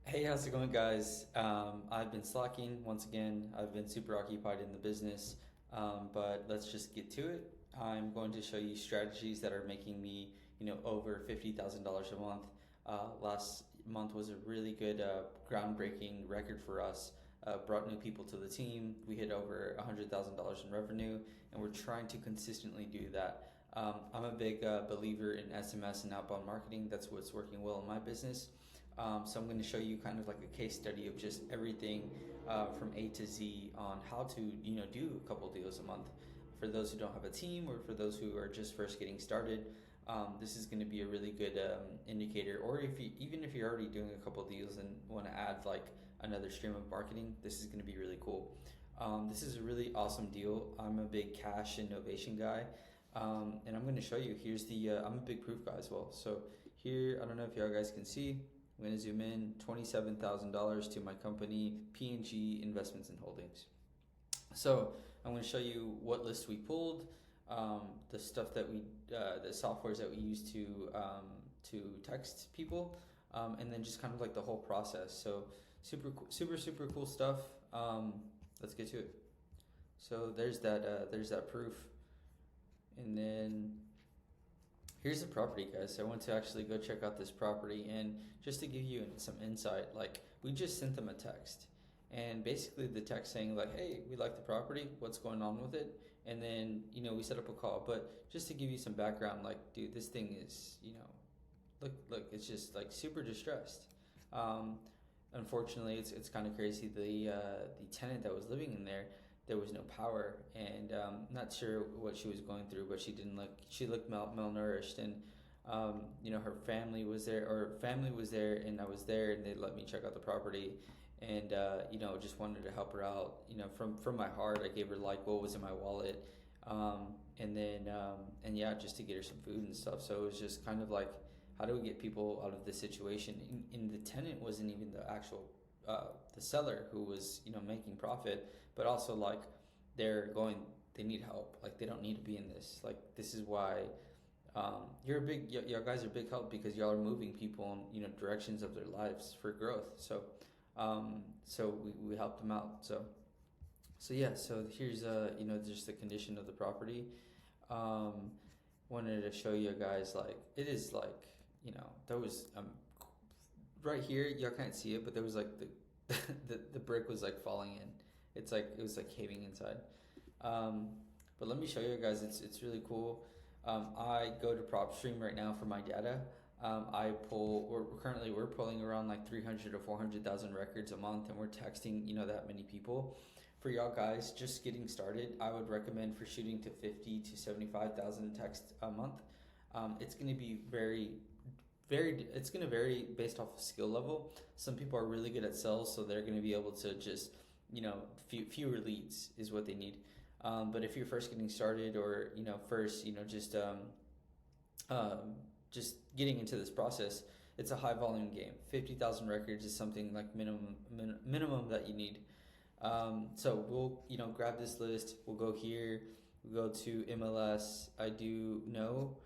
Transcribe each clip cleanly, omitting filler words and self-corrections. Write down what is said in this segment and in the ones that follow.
Hey, how's it going, guys? I've been slacking once again. I've been super occupied in the business, but let's just get to it. I'm going to show you strategies that are making me, over $50,000 a month. Last month was a really good, groundbreaking record for us. Brought new people to the team. We hit over $100,000 in revenue, and we're trying to consistently do that. I'm a big believer in SMS and outbound marketing. That's what's working well in my business. So I'm going to show you kind of like a case study of just everything from A to Z on how to do a couple deals a month. For those who don't have a team or for those who are just first getting started, this is going to be a really good indicator. Or even if you're already doing a couple deals and want to add like another stream of marketing, this is going to be really cool. This is a really awesome deal. I'm a big cash innovation guy. And I'm going to show you. Here's the. I'm a big proof guy as well. So here, I don't know if y'all guys can see. I'm going to zoom in. $27,000 to my company, P&G Investments and Holdings. So I'm going to show you what list we pulled, the stuff that the softwares that we use to text people, and then just kind of like the whole process. So super cool stuff. Let's get to it. So there's that proof. And then here's the property, guys. I want to actually go check out this property, and just to give you some insight, like we just sent them a text, and basically the text saying like, "Hey, we like the property. What's going on with it?" And then we set up a call. But just to give you some background, like, dude, this thing is look, it's just like super distressed. Unfortunately, it's kind of crazy. The tenant that was living in there was no power, and not sure what she was going through, but she looked malnourished, and her family was there, and I was there, and they let me check out the property, and just wanted to help her out. From my heart, I gave her like what was in my wallet, and then and yeah, just to get her some food and stuff. So it was just kind of like, how do we get people out of this situation? And the tenant wasn't even the actual the seller who was making profit, but also like they need help, like they don't need to be in this. Like, this is why y'all guys are big help, because y'all are moving people in directions of their lives for growth. So we helped them out. So yeah, so here's just the condition of the property. Wanted to show you guys, like, it is like, there was right here, y'all can't see it, but there was like the brick was like falling in. It's like it was like caving inside. But let me show you guys. It's really cool. I go to PropStream right now for my data. We're pulling around like 300 to 400,000 records a month, and we're texting that many people. For y'all guys just getting started, I would recommend for shooting to 50 to 75,000 texts a month. It's going to be it's going to vary based off of skill level. Some people are really good at sales, so they're going to be able to just fewer leads is what they need. But if you're first getting started, or just getting into this process, it's a high volume game. 50,000 records is something like minimum that you need. So we'll grab this list. We'll go here. We'll go to MLS. I do know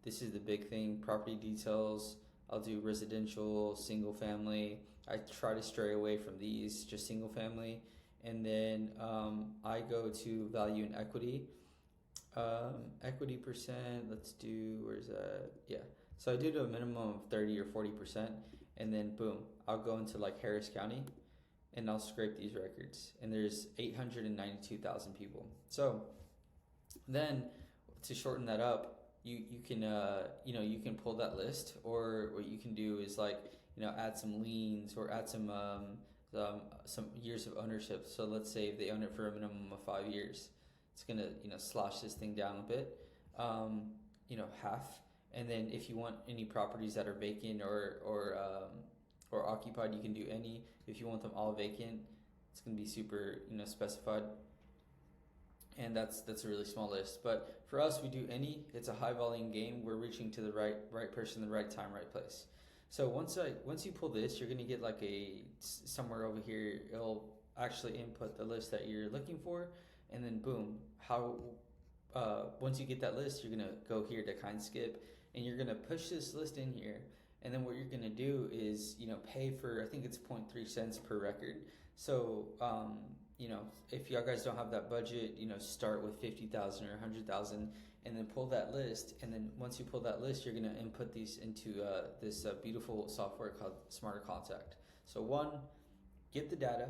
this is the big thing. Property details. I'll do residential, single family. I try to stray away from these, just single family. And then I go to value and equity. Equity percent, let's do, where's that? Yeah. So I do to a minimum of 30 or 40%. And then boom, I'll go into like Harris County, and I'll scrape these records. And there's 892,000 people. So then to shorten that up, you can you can pull that list, or what you can do is like add some liens, or add some years of ownership. So let's say if they own it for a minimum of 5 years, it's gonna slash this thing down a bit, half. And then if you want any properties that are vacant or occupied, you can do any. If you want them all vacant, it's gonna be super specified. And that's a really small list. But for us, we do any. It's a high volume game. We're reaching to the right person, the right time, right place. So once you pull this, you're gonna get like somewhere over here. It'll actually input the list that you're looking for, and then boom. Once you get that list, you're gonna go here to KindSkip, and you're gonna push this list in here, And then what you're going to do is, pay for, I think it's 0.3 cents per record. So, if y'all guys don't have that budget, start with 50,000 or 100,000 and then pull that list. And then once you pull that list, you're going to input these into this beautiful software called SmarterContact. So 1, get the data.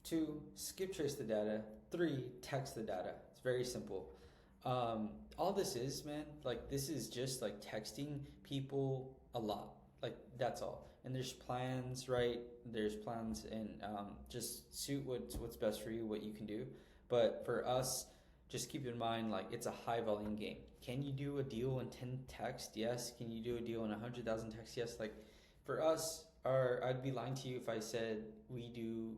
2, skip trace the data. 3, text the data. It's very simple. All this is, man, like this is just like texting people a lot. Like that's all. And there's plans, right? There's plans, and just suit what's best for you, what you can do. But for us, just keep in mind, like it's a high volume game. Can you do a deal in 10 texts? Yes. Can you do a deal in 100,000 texts? Yes. Like for us, I'd be lying to you if I said we do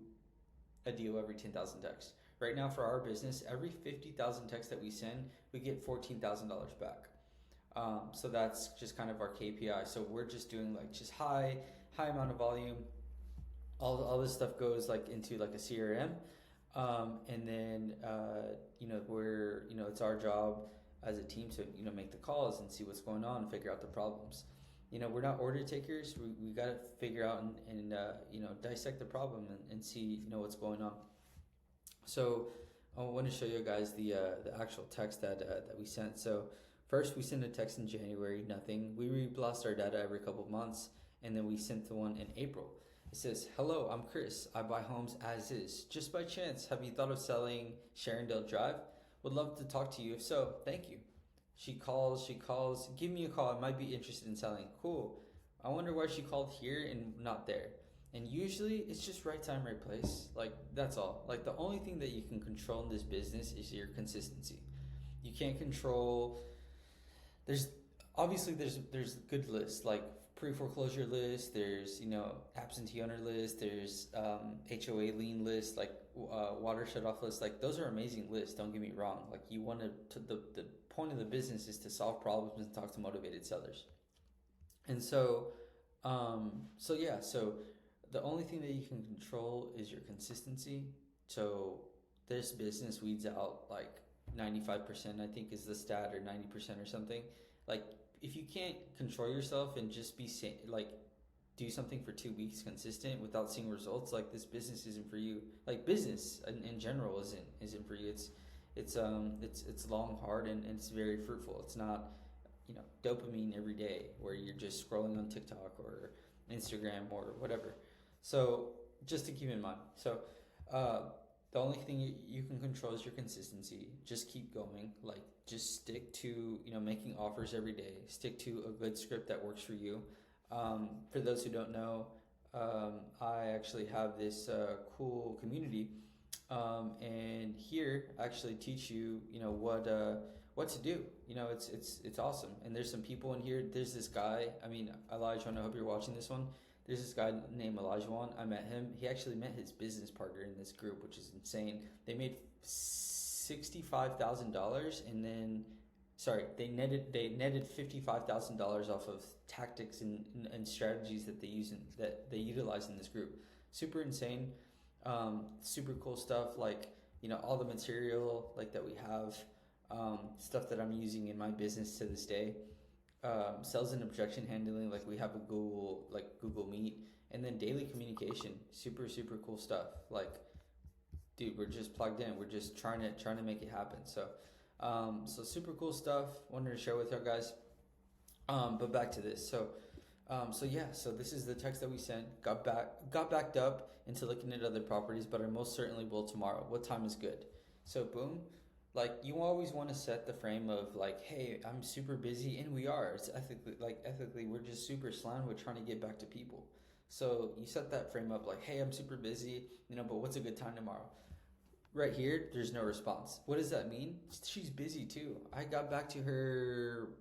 a deal every 10,000 texts. Right now for our business, every 50,000 texts that we send, we get $14,000 back. So that's just kind of our KPI. So we're just doing like just high amount of volume. All this stuff goes like into like a CRM. And then, it's our job as a team to, make the calls and see what's going on and figure out the problems. We're not order takers. We got to figure out and dissect the problem and see, what's going on. So I want to show you guys the actual text that we sent. So first we sent a text in January, nothing. We reblast our data every couple of months, and then we sent the one in April. It says, "Hello, I'm Chris. I buy homes as is. Just by chance, have you thought of selling Sharondale Drive? Would love to talk to you. If so, thank you." She calls. "Give me a call. I might be interested in selling." Cool. I wonder why she called here and not there. And usually it's just right time, right place. Like that's all. Like the only thing that you can control in this business is your consistency. You can't control. There's good lists like pre-foreclosure list. There's absentee owner list. There's HOA lien list, like water shut-off list. Like those are amazing lists. Don't get me wrong. Like you want to the point of the business is to solve problems and talk to motivated sellers. And so the only thing that you can control is your consistency. So this business weeds out like 95%, I think is the stat, or 90% or something. Like if you can't control yourself and just do something for 2 weeks consistent without seeing results, like this business isn't for you. Like business in general isn't for you. It's long, hard, and it's very fruitful. It's not dopamine every day where you're just scrolling on TikTok or Instagram or whatever. So just to keep in mind. So the only thing you can control is your consistency. Just keep going. Like just stick to making offers every day. Stick to a good script that works for you. For those who don't know, I actually have this cool community, and here I actually teach you what to do. It's awesome. And there's some people in here. There's this guy. Elijah, I hope you're watching this one. There's this guy named Elijah. I met him. He actually met his business partner in this group, which is insane. They made $65,000, and then, they netted $55,000 off of tactics and strategies that they utilize in this group. Super insane, super cool stuff. Like all the material like that we have, stuff that I'm using in my business to this day. Sales and objection handling, like we have a Google Meet, and then daily communication, super cool stuff. Like, dude, we're just plugged in. We're just trying to make it happen. So super cool stuff. Wanted to share with y'all guys. But back to this. So this is the text that we sent. Got backed up into looking at other properties, but I most certainly will tomorrow. What time is good? So boom. Like you always want to set the frame of like, hey, I'm super busy, and we are. It's ethically, we're just super slammed with trying to get back to people. So you set that frame up like, hey, I'm super busy, but what's a good time tomorrow? Right here, there's no response. What does that mean? She's busy too. I got back to her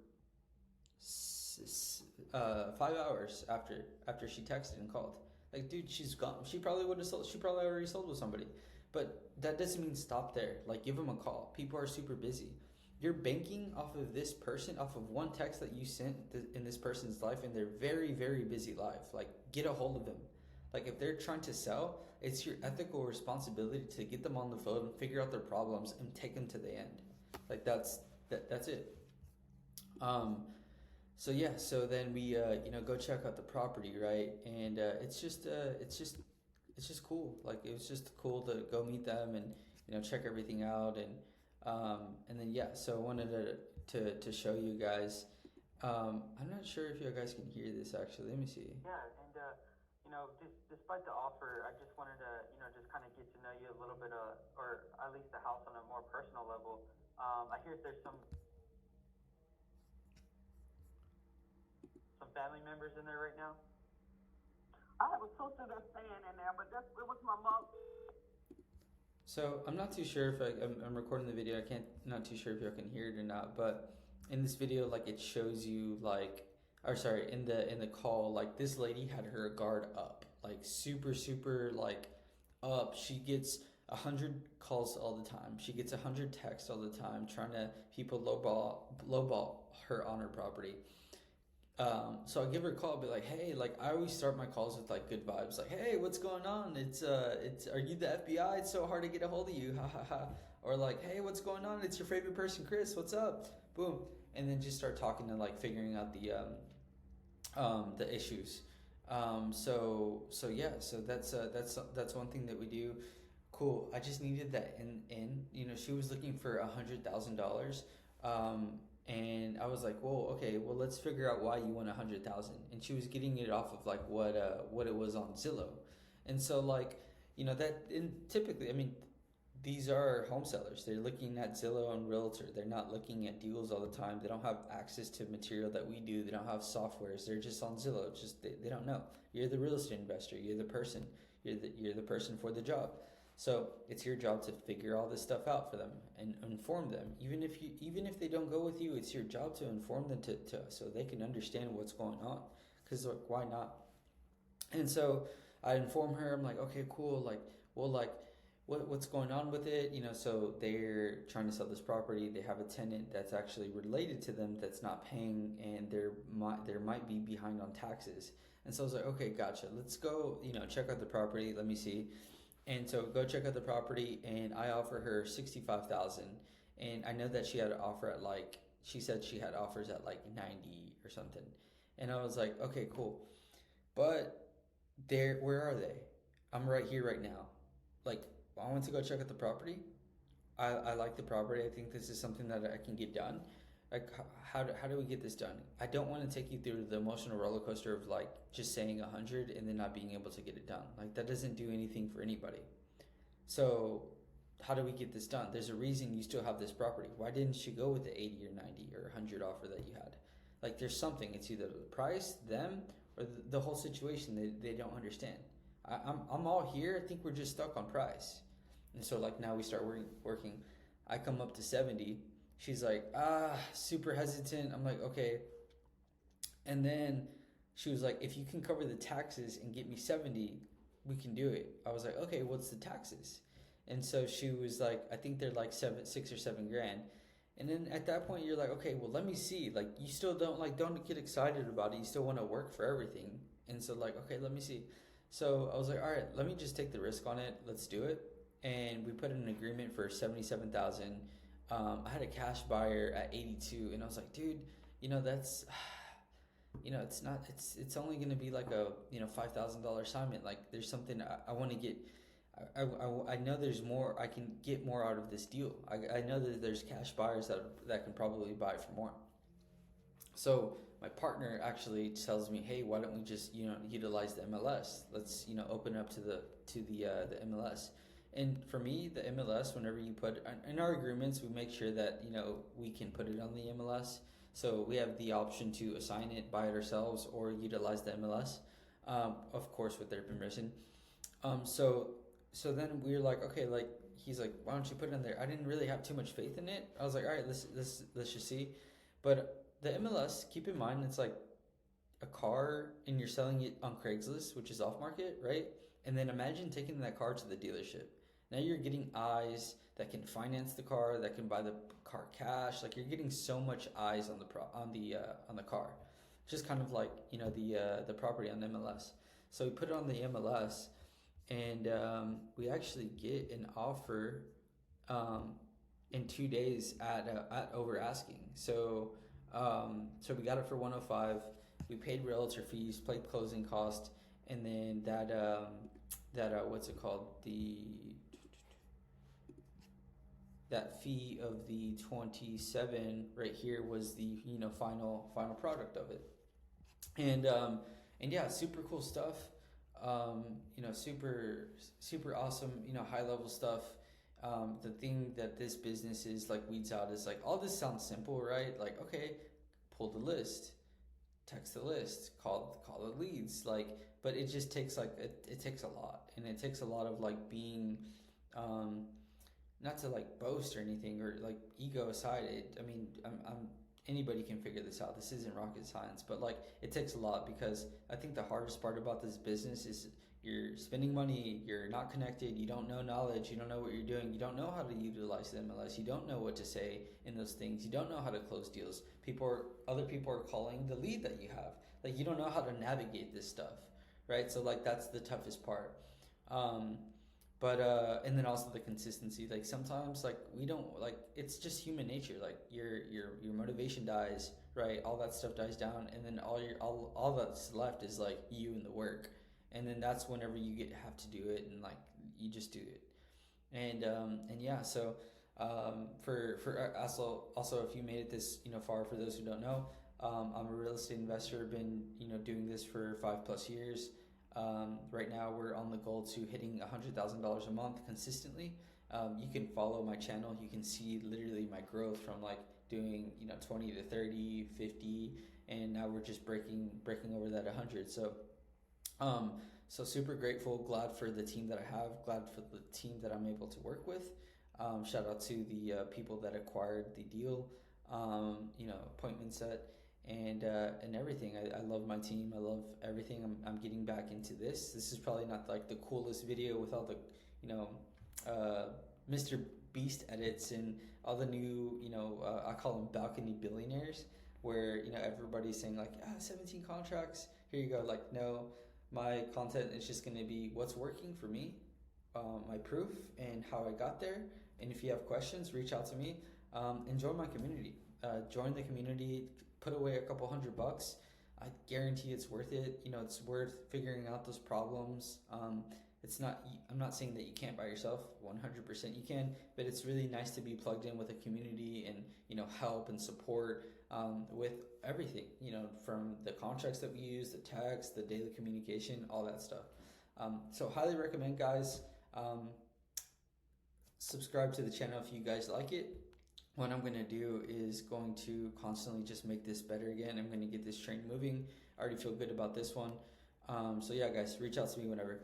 5 hours after she texted and called. Like, dude, she's gone. She probably would have sold. She probably already sold with somebody. But that doesn't mean stop there. Like, give them a call. People are super busy. You're banking off of this person, off of one text that you sent in this person's life, in their very, very busy life. Like, get a hold of them. Like, if they're trying to sell, it's your ethical responsibility to get them on the phone and figure out their problems and take them to the end. Like, that's it. So yeah, so then we go check out the property, right? And it's just cool. Like it was just cool to go meet them and check everything out and then yeah. So I wanted to show you guys. I'm not sure if you guys can hear this actually. Let me see. Yeah, and despite the offer, I just wanted to just kind of get to know you a little bit, or at least the house on a more personal level. I hear there's some family members in there right now. I have a sister that's staying in there, but it was my mom. So I'm not too sure if I'm recording the video. Not too sure if you can hear it or not. But in this video, like it shows you like, or sorry, in the call, like this lady had her guard up, like super like up. She gets 100 calls all the time. She gets 100 texts all the time, trying to people lowball her on her property. So I give her a call, be like, hey, like I always start my calls with like good vibes, like, hey, what's going on? It's are you the FBI? It's so hard to get a hold of you, ha ha ha. Or like, hey, what's going on? It's your favorite person, Chris. What's up? Boom, and then just start talking and like figuring out the issues. So yeah, so that's one thing that we do. Cool. I just needed that in. She was looking for $100,000. And I was like, well, okay, well, let's figure out why you want 100,000. And she was getting it off of like what it was on Zillow, and so like that. And typically, I mean, these are home sellers. They're looking at Zillow and Realtor. They're not looking at deals all the time. They don't have access to material that we do. They don't have softwares. They're just on Zillow. Just they don't know. You're the real estate investor. You're the person. You're the person for the job. So it's your job to figure all this stuff out for them and inform them. Even if they don't go with you, it's your job to inform them to so they can understand what's going on. Because like, why not? And so I inform her. I'm like, okay, cool. Like, well, like, what's going on with it? So they're trying to sell this property. They have a tenant that's actually related to them that's not paying, and there might be behind on taxes. And so I was like, okay, gotcha. Let's go. Check out the property. Let me see. And so go check out the property, and I offer her 65,000. And I know that she had an offer at like, she said she had offers at like 90 or something. And I was like, okay, cool. But where are they? I'm right here right now. Like, I want to go check out the property. I like the property. I think this is something that I can get done. Like, how do we get this done? I don't want to take you through the emotional roller coaster of like just saying 100 and then not being able to get it done. Like that doesn't do anything for anybody. So how do we get this done? There's a reason you still have this property. Why didn't you go with the 80 or 90 or 100 offer that you had? Like there's something. It's either the price, them, or the whole situation. They don't understand. I'm all here. I think we're just stuck on price. And so like now we start working. I come up to 70. She's like, super hesitant. I'm like, okay. And then she was like, if you can cover the taxes and get me 70, we can do it. I was like, okay, what's the taxes? And so she was like, I think they're like 6 or 7 grand. And then at that point you're like, okay, well, let me see. Like you still don't get excited about it. You still want to work for everything. And so like, okay, let me see. So I was like, all right, let me just take the risk on it. Let's do it. And we put in an agreement for 77,000. I had a cash buyer at 82, and I was like, dude, that's, it's only going to be like a, $5,000 assignment. Like there's something I want to get. I know there's more. I can get more out of this deal. I know that there's cash buyers that can probably buy it for more. So my partner actually tells me, hey, why don't we just, utilize the MLS? Let's, open up to the MLS. And for me, the MLS, whenever you put in our agreements, we make sure that we can put it on the MLS. So we have the option to assign it, buy it ourselves, or utilize the MLS, of course with their permission. So then we were like, okay, like he's like, why don't you put it in there? I didn't really have too much faith in it. I was like, all right, let's just see. But the MLS, keep in mind, it's like a car, and you're selling it on Craigslist, which is off market, right? And then imagine taking that car to the dealership. Now you're getting eyes that can finance the car, that can buy the car cash. Like you're getting so much eyes on the car. Just kind of like the property on MLS. So we put it on the MLS, and we actually get an offer in 2 days at over asking. So So we got it for 105. We paid realtor fees, paid closing cost, and then what's it called, that fee of the 27 right here was the final product of it. And yeah, super cool stuff. Super awesome, high level stuff. The thing that this business is like weeds out is like, all this sounds simple, right? Like, okay, pull the list, text the list, call the leads, like, but it just takes like it takes a lot, and it takes a lot of like being, not to like boast or anything, or like ego aside. I'm anybody can figure this out. This isn't rocket science, but like it takes a lot, because I think the hardest part about this business is you're spending money, you're not connected, you don't know knowledge, you don't know what you're doing, you don't know how to utilize the MLS, you don't know what to say in those things, you don't know how to close deals. Other people are calling the lead that you have. Like, you don't know how to navigate this stuff, right? So like that's the toughest part. And then also the consistency. Like sometimes like we don't, like, it's just human nature. Like your motivation dies, right? All that stuff dies down, and then all that's left is like you and the work. And then that's whenever you have to do it, and like you just do it. And yeah, so for also, if you made it this far, for those who don't know, I'm a real estate investor. Been doing this for 5+ years. Right now we're on the goal to hitting $100,000 a month consistently. You can follow my channel. You can see literally my growth from like doing 20 to 30, 50, and now we're just breaking over that 100. So super grateful, glad for the team that I have, glad for the team that I'm able to work with. Shout out to the people that acquired the deal, appointment set, and everything. I love my team. I love everything. I'm getting back into this. This is probably not like the coolest video with all the Mr. Beast edits and all the new I call them balcony billionaires, where everybody's saying like 17 contracts. Here you go. Like, no, my content is just going to be what's working for me, my proof, and how I got there. And if you have questions, reach out to me, and join my community. Join the community. Put away a couple $100. I guarantee it's worth it. It's worth figuring out those problems. I'm not saying that you can't by yourself. 100% you can, but it's really nice to be plugged in with a community and help and support with everything. From the contracts that we use, the tags, the daily communication, all that stuff. So highly recommend, guys. Subscribe to the channel if you guys like it. What I'm going to do is going to constantly just make this better again. I'm going to get this train moving. I already feel good about this one. So yeah, guys, reach out to me whenever.